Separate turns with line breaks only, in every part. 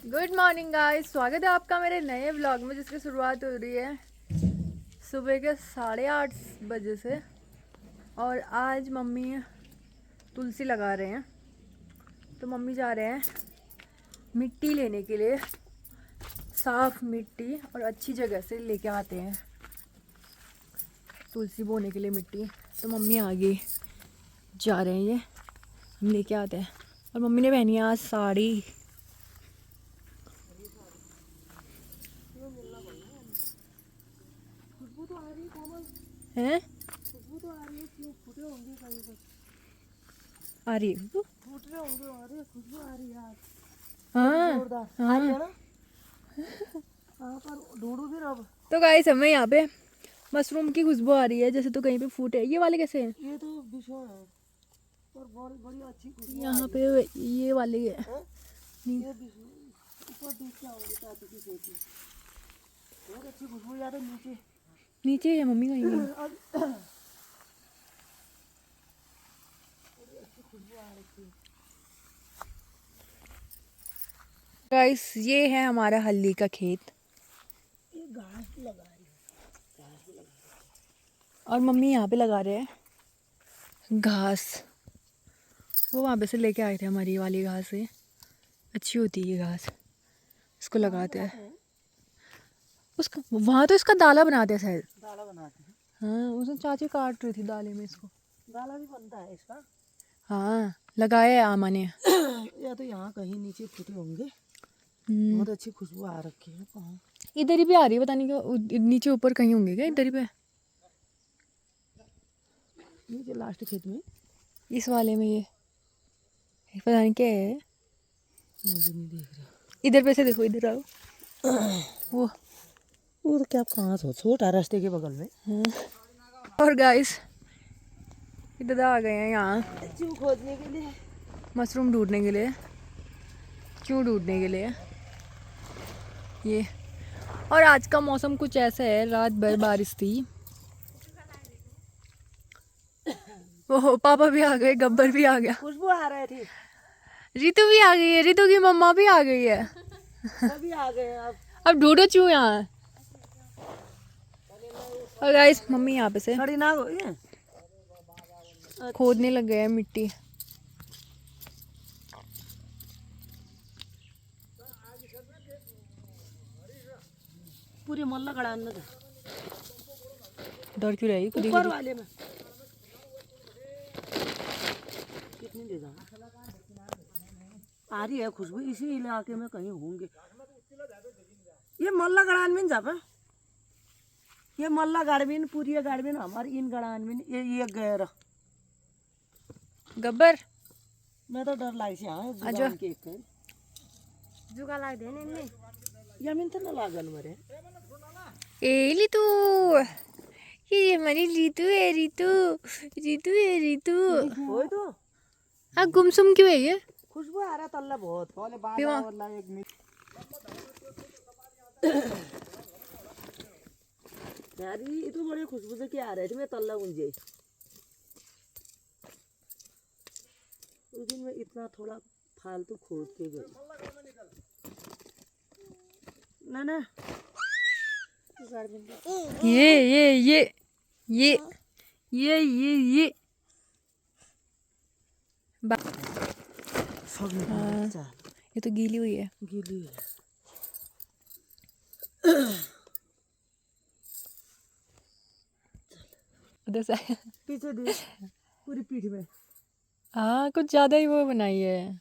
Good morning guys, स्वागत है आपका मेरे नए व्लॉग में जिसकी शुरुआत हो रही है सुबह के 8:30 बजे से। और आज मम्मी तुलसी लगा रहे हैं, तो मम्मी जा रहे हैं मिट्टी लेने के लिए। साफ मिट्टी और अच्छी जगह से लेके आते हैं तुलसी बोने के लिए मिट्टी। तो मम्मी आगे जा रहे हैं, ये हम लेके आते हैं। और मम्मी ने पहनी है आज साड़ी। हैं?
खुशबू तो आ रही है, क्यों फूटे होंगे कहीं पर?
आ रही है खुशबू?
फूट रहे होंगे, आ रही है खुशबू, आ रही है आज।
हाँ
जोरदार
हाँ।
आ रही है ना? हाँ, पर ढूंढू फिर अब।
तो गाइस हमें यहाँ पे मशरूम की खुशबू आ रही है, जैसे तो कहीं पे फूटे। ये वाले कैसे हैं?
ये तो बिछो है, पर बड़ी बड़ी अच्छी खुशबू
यहाँ पे ये वाले है।
है। ये बिछो ऊपर देख के आओगे चाची की खेती, बहुत अच्छी खुशबू। या तो नीचे
नीचे है मम्मी कहीं नहीं। गाइस ये है हमारा हल्दी का खेत।
ये घास लगा रही है,
और मम्मी यहाँ पे लगा रहे हैं घास। वो वहाँ पे से लेके आए थे हमारी ये वाली घास। है अच्छी होती है ये घास, इसको लगाते हैं। उसका वहाँ तो इसका दाला बनाते हैं शायद।
दाला बनाते हैं।
हाँ, उसने चाची काट रही थी दाले में इसको।
दाला भी बनता है इसका।
हाँ, लगाया है आमा ने।
या तो यहाँ कहीं नीचे फूटे होंगे। बहुत अच्छी खुशबू आ रखी है। कहाँ?
इधर ही भी आ रही है, पता नहीं क्यों। नीचे ऊपर कहीं होंगे क्या? इधर ही पे
नीचे लास्ट खेत में,
इस वाले में ये पता नहीं क्या है।
मुझे नहीं देख रहा।
इधर पे से देखो, इधर आओ।
वो तो क्या, कहाँ से छोटा रास्ते के बगल में।
हाँ। और गाइस इधर आ गए हैं यहाँ
क्यों खोदने के लिए?
मशरूम ढूंढने के लिए। क्यों ढूंढने के लिए ये। और आज का मौसम कुछ ऐसा है, रात भर बारिश थी। वो पापा भी आ गए, गब्बर भी आ गया,
खुशबू आ रही थी।
रितु भी आ गई है, रितु की मम्मा भी आ गई है।
सभी आ गए हैं अब।
अब ढूंढो क्यों यहाँ। और गाइस मम्मी यहाँ पे से
खड़ी ना हो ये।
खोदने लग गए हैं मिट्टी।
पूरी मोहल्ला खड़ा है अंदर।
डर क्यों रही खुद ही
ऊपर
खुद ही?
वाले में कितनी दे जाऊँ? आ रही है खुशबू, इसी इलाके में कहीं होंगे। ये मोहल्ला गड़ान में जापा, ये मोहल्ला गाड़बीन, पूरी ये गाड़बीन हमारी इन गड़ान में। ये गैर
गब्बर
मैं तो डर लाग से। हाँ,
आजा।
के एक जुगा लाग दे ने यमिन तो न लागल मरे।
ए रितु, ये हमारी रितु है। रितु रितु है रितु।
होय तो
हाँ, गुमसुम क्यों है ये?
खुशबू आ रहा तल्ला बहुत पहले
पीवा।
वाला एक यार ये तो बड़ी खुशबू से क्या आ रहा है मैं तल्ला गुंजे। उस दिन में इतना थोड़ा फालतू खोद के गई ना ना।
ये
सब
हाँ, ये तो गीली हुई है।
गीली है।
उधर से
पीछे दे पूरी पीठ में।
हाँ, कुछ ज्यादा ही वो बनाई है।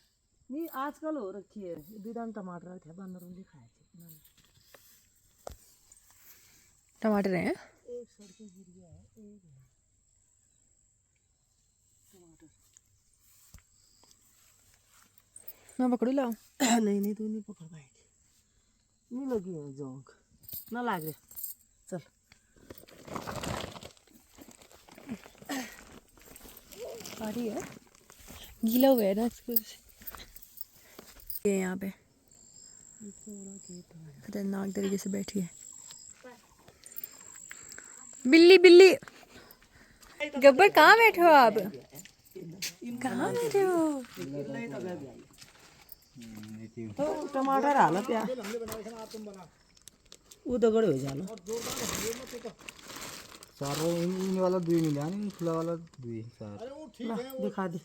नहीं आजकल हो रखी है। बिदान टमाटर थे बनरूंगी खाए थे।
टमाटर हैं?
एक सड़के गिर गया है, एक है टमाटर।
मैं पकड़ू लाऊं?
नहीं नहीं तू नहीं पकड़ पाएगी। नहीं लगी है जोंक ना लाग रहे। चल
आ रही है, गीला हो गया है ना इसकी वजह से। ये यहाँ पे खतरनाक तरीके से बैठी है बिल्ली। बिल्ली गब्बर कहाँ बैठे हो आप? कहाँ बैठे हो?
तो टमाटर हाल प्याज वो दगड़ हो जाला
सारे इन वाला दुई मिला नहीं खुला वाला दुई सार
ला दिखा दे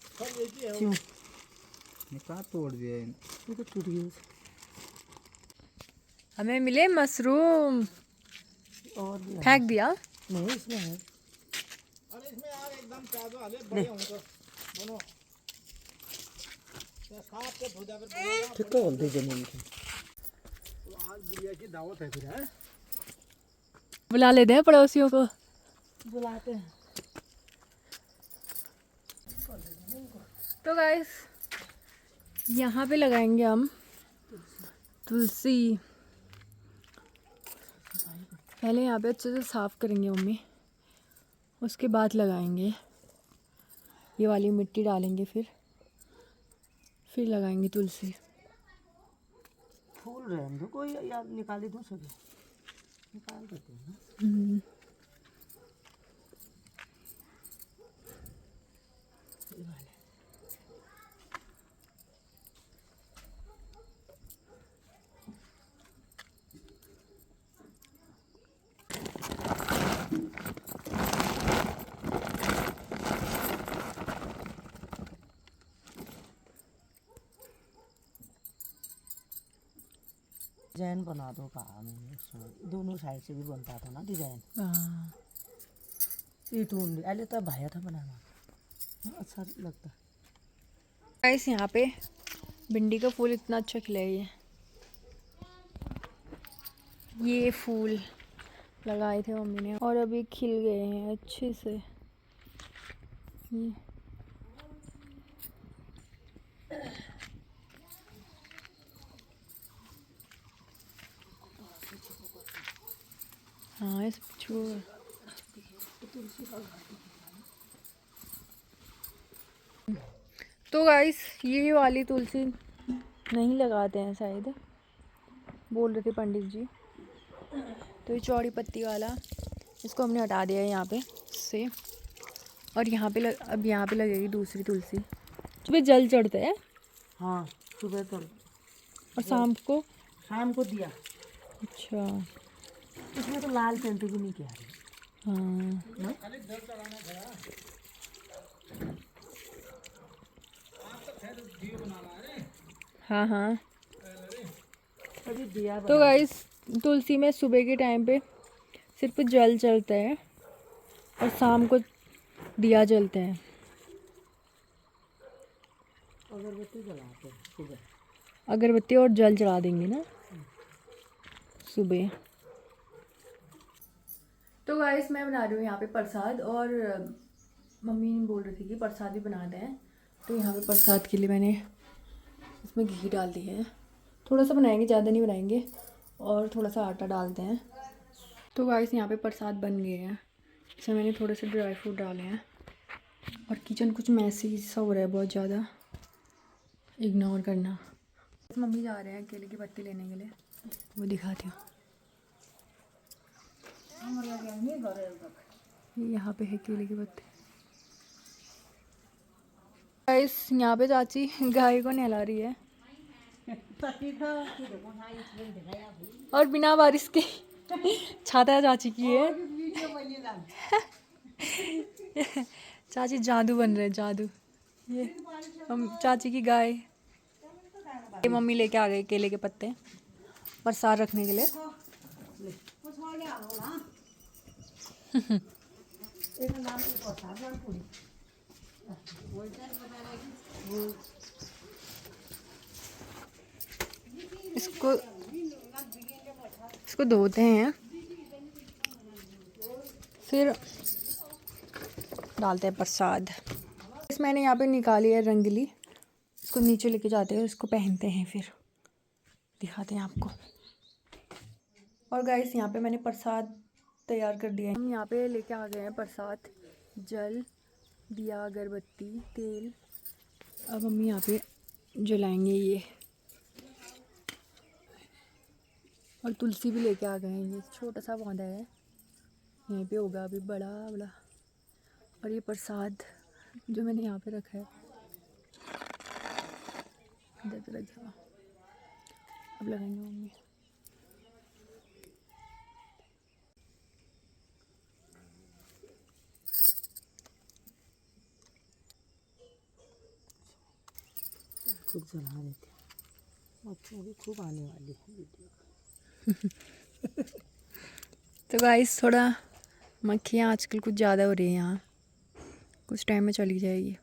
क्यों
ये कहाँ तोड़ दिया इन
ये तो टूट गई
हमें मिले मशरूम,
और भी है।
फेंक दिया।
नहीं इसमें है
अरे इसमें यार एकदम प्याज वाले
ले
बड़े होंगे दोनों साफ के धो जाकर
ठीक तो बोलते जमीन की
आज बुढ़िया की दावत है फिर है
बुला लेते हैं पड़ोसियों को।
बुलाते हैं
तो गाइस यहाँ पे लगाएंगे हम तुलसी। पहले यहाँ पे अच्छे से साफ करेंगे मम्मी, उसके बाद लगाएंगे। ये वाली मिट्टी डालेंगे, फिर लगाएंगे तुलसी।
फूल रहने दो कोई याद निकाली दो सके निकाल देते हैं
हम्म।
ये वाले डिजाइन बना दो कहा मैंने उसमें दोनों साइड से भी बनता था ना डिजाइन
हाँ।
ये ढूंढ अरे तो भाया था बनाना अच्छा लगता
गाइस यहाँ पे भिंडी का फूल इतना अच्छा खिला है। ये फूल लगाए थे मम्मी ने और अभी खिल गए हैं अच्छे से। ये हाँ इस तो गाइस ये वाली तुलसी नहीं लगाते हैं शायद, बोल रहे थे पंडित जी। तो ये चौड़ी पत्ती वाला इसको हमने हटा दिया है यहाँ पे से। और यहाँ पे अब यहाँ पे लगेगी दूसरी तुलसी। सुबह जल चढ़ता है
हाँ सुबह तो
और शाम को
दिया
अच्छा
इसमें तो लाल पेंट भी नहीं किया
हाँ। हाँ हाँ।
अभी दिया
तो गाइस तुलसी में सुबह के टाइम पे सिर्फ जल चलता है और शाम को दिया जलता है।
अगरबत्ती जलाते हैं सुबह
अगरबत्ती और जल चढ़ा देंगे ना सुबह। तो गाइस मैं बना रही हूँ यहाँ पे प्रसाद और मम्मी बोल रही थी कि प्रसाद भी बनाते हैं। तो यहाँ पे प्रसाद के लिए मैंने इसमें घी डाल दिया है। थोड़ा सा बनाएंगे, ज़्यादा नहीं बनाएंगे, और थोड़ा सा आटा डालते हैं। तो गाइस यहाँ पे प्रसाद बन गए हैं। इसमें मैंने थोड़े से ड्राई फ्रूट डाले हैं और किचन कुछ मैसी सा हो रहा है बहुत ज़्यादा, इग्नोर करना। मम्मी जा रहे हैं केले की पत्ती लेने के लिए, वो दिखाती हूँ। यहाँ पे है केले की पत्ती। गाइस यहाँ पे चाची गाय को नहला रही है और बिना बारिश के छाता चाची की है। चाची जादू बन रहे, जादू। ये हम चाची की गाय। ये मम्मी लेके आ गई केले के पत्ते प्रसाद रखने के लिए। इसको धोते हैं, फिर डालते हैं प्रसाद। इस मैंने यहाँ पे निकाली है रंगली, इसको नीचे लेके जाते हैं, इसको पहनते हैं, फिर दिखाते हैं आपको। और गाइस यहाँ पे मैंने प्रसाद तैयार कर दिया है। हम यहाँ पे लेके आ गए हैं प्रसाद, जल, दिया, अगरबत्ती, तेल। अब मम्मी यहाँ पे जलाएंगे ये, और तुलसी भी लेके आ गए हैं। ये छोटा सा पौधा है, यहीं पे होगा अभी बड़ा बड़ा। और ये प्रसाद जो मैंने यहाँ पे रखा है, इधर रखा। अब लगाएंगे मम्मी।
खूब जला देते हैं, बच्चों भी खूब आने वाली है वीडियो।
तो गाइस थोड़ा मक्खियाँ आजकल कुछ ज़्यादा हो रही हैं यहाँ, कुछ टाइम में चली जाएगी।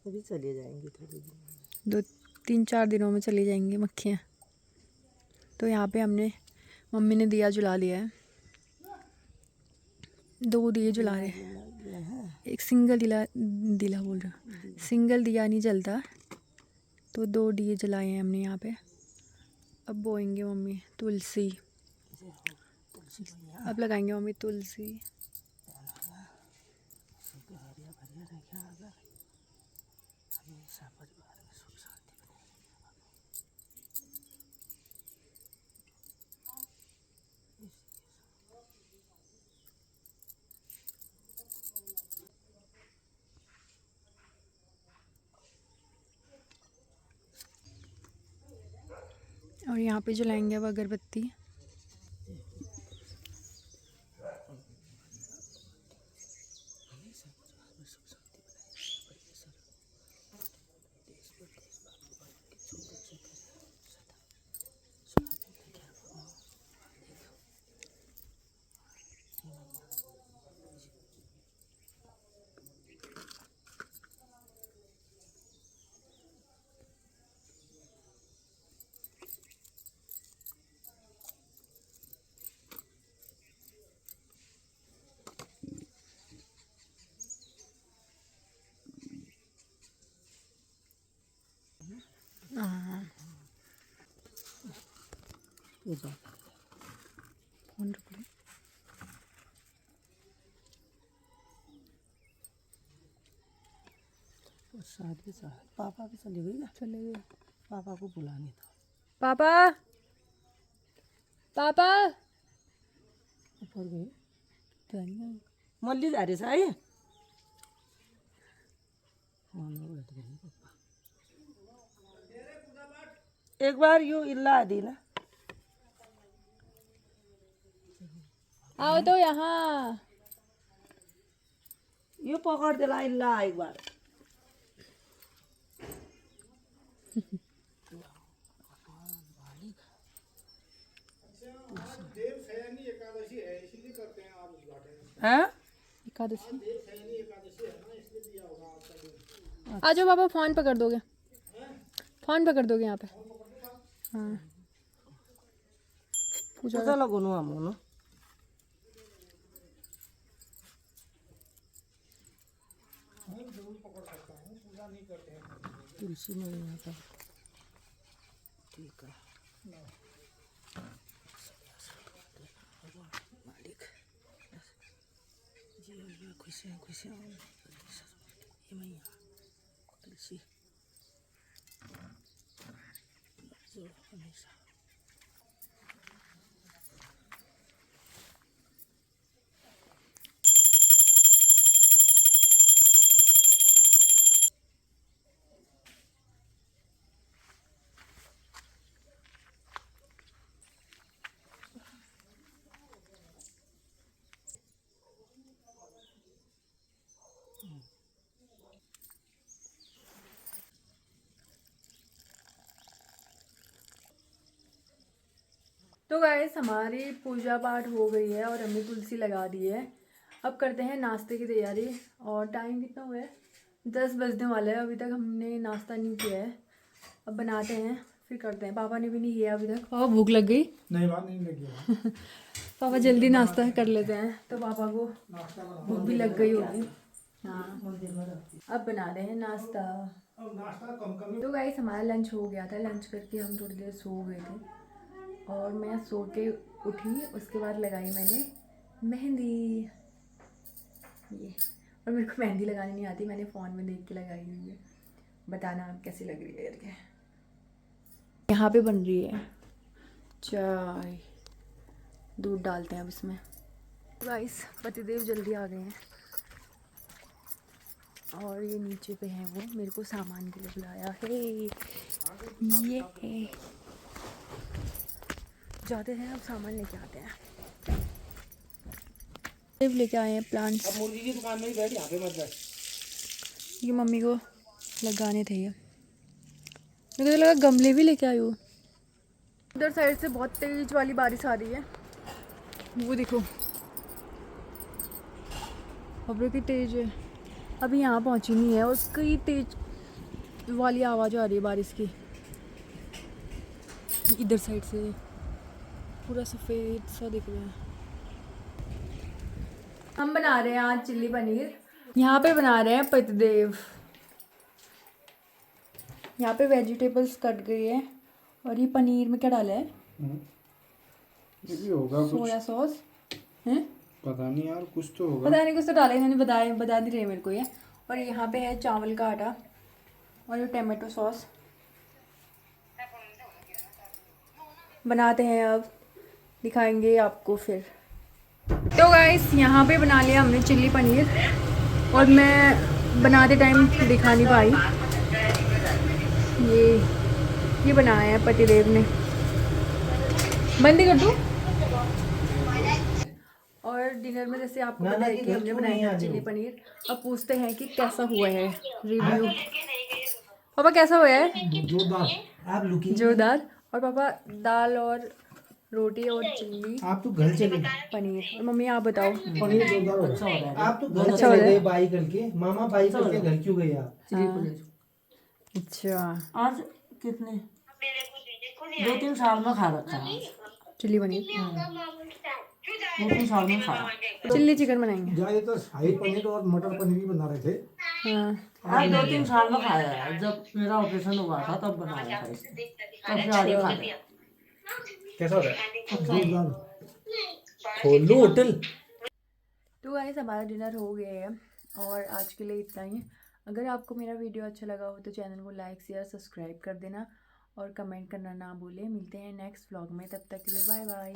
अभी चले जाएंगे थोड़े दिन में।
2-3-4 दिनों में चली जाएंगी मक्खियाँ। तो यहाँ पे हमने मम्मी ने दिया जला लिया है, 2 दिए जला रहे हैं। एक सिंगल दिला बोल रहा, सिंगल दिया नहीं जलता, तो 2 दिए जलाए हैं हमने यहाँ पे। अब बोएंगे मम्मी तुलसी, अब लगाएंगे मम्मी तुलसी। और यहाँ पे जलाएंगे अब अगरबत्ती। हाँ
ये जाओ।
फोन रख लो।
और शादी पापा भी चले गई ना,
चले गए
पापा को बुलाने था।
पापा, पापा
ऊपर गए
तो नहीं आए।
मल्ली जा रहे साई बैठ गए पापा। एक बार यू इल्ला दी ना,
आओ तो यहाँ।
यू पकड़ दिला इल्ला एक बार। हैं?
एकादशी आ जाओ पापा, फोन पकड़ दोगे, फोन पकड़ दोगे यहाँ पे। हाँ पूजा
पूजा लगो नो हम नो। तुलसी में यहाँ का ठीक है। मालिक जीवन में खुशियाँ खुशियाँ ये मैया तुलसी जोड़ हमेशा।
तो गाइस हमारी पूजा पाठ हो गई है और हमने तुलसी लगा दी है। अब करते हैं नाश्ते की तैयारी। और टाइम कितना हुआ है, 10 बजने वाला है। अभी तक हमने नाश्ता नहीं किया है, अब बनाते हैं फिर करते हैं। पापा ने भी नहीं किया अभी तक। पापा भूख लग गई?
नहीं, बात नहीं लगी।
पापा जल्दी नाश्ता कर लेते हैं, तो पापा को भूख भी लग गई होगी। हाँ अब बना रहे हैं नाश्ता। तो गाइस हमारा लंच हो गया था, लंच करके हम थोड़ी देर सो गए थे और मैं सो के उठी। उसके बाद लगाई मैंने मेहंदी, ये। और मेरे को मेहंदी लगानी नहीं आती, मैंने फ़ोन में देख के लगाई हुई है। बताना आप कैसी लग रही है करके। यहाँ पे बन रही है चाय, दूध डालते हैं अब इसमें। गाइस पतिदेव जल्दी आ गए हैं और ये नीचे पे हैं, वो मेरे को सामान के लिए बुलाया है। ये जाते हैं, अब सामान लेके आते हैं। लेके आए हैं प्लांट्स।
अब मुर्गी की दुकान में ही बैठ, यहाँ पे मत बैठ।
ये मम्मी को लगाने थे ये। मुझे तो लगा गमले भी लेके आई हूँ। उधर साइड से बहुत तेज वाली बारिश आ रही है, वो देखो खबरें की तेज है। अभी यहाँ पहुँची नहीं है, उसकी तेज वाली आवाज़ आ रही है बारिश की। इधर साइड से पूरा सफ़ेद सा दिख रहा है। हम बना रहे हैं आज चिल्ली पनीर। यहाँ पे बना रहे हैं पतिदेव। यहाँ पे वेजिटेबल्स कट गई है और ये पनीर में क्या डाला है?
ये भी होगा कुछ,
सोया सॉस है,
पता नहीं यार, कुछ तो होगा।
पता नहीं, कुछ तो डाला है, इन्होंने बता नहीं रहे मेरे को ये। और यहाँ पे है चावल का आटा और ये टमाटो सॉस। बनाते हैं, अब दिखाएंगे आपको फिर। तो गाइस यहाँ पे बना लिया हमने चिल्ली पनीर और मैं बनाते टाइम दिखा नहीं पाई। ये बनाया है पतिदेव ने। बंद कर दूँ। और डिनर में जैसे आपको पता है कि हमने बनाया है चिल्ली पनीर। अब पूछते हैं कि कैसा हुआ है रिव्यू। पापा कैसा हुआ है? जोरदार। और पापा दाल और रोटी और चिल्ली
आप तो घर चले,
पनीर। और मम्मी आप बताओ।
पनीर जोरदार हो रहा है। आप तो घर
अच्छा हो
चले
रहा है।
गए बाई करके, मामा बाई करके घर क्यों गए आप?
चिली पनीर
अच्छा,
आज कितने 2-3 साल में खा रखा है।
चिल्ली पनीर।
2-3 साल में खा।
चिल्ली चिकन बनाएंगे।
जाए तो शाही पनीर और मटर पनीर भी बना रहे थे।
हाँ,
आज 2-3 साल में खाया है। जब मेरा ऑपरेशन हुआ था तब बनाया था इसे, तब से आज ही खा लिया।
कैसा हो रहा है? जोरदार। खोल लो होटल।
तो गाइस हमारा डिनर हो गया है और आज के लिए इतना ही। अगर आपको मेरा वीडियो अच्छा लगा हो तो चैनल को लाइक शेयर सब्सक्राइब कर देना और कमेंट करना ना भूलें। मिलते हैं नेक्स्ट व्लॉग में, तब तक के लिए बाय बाय।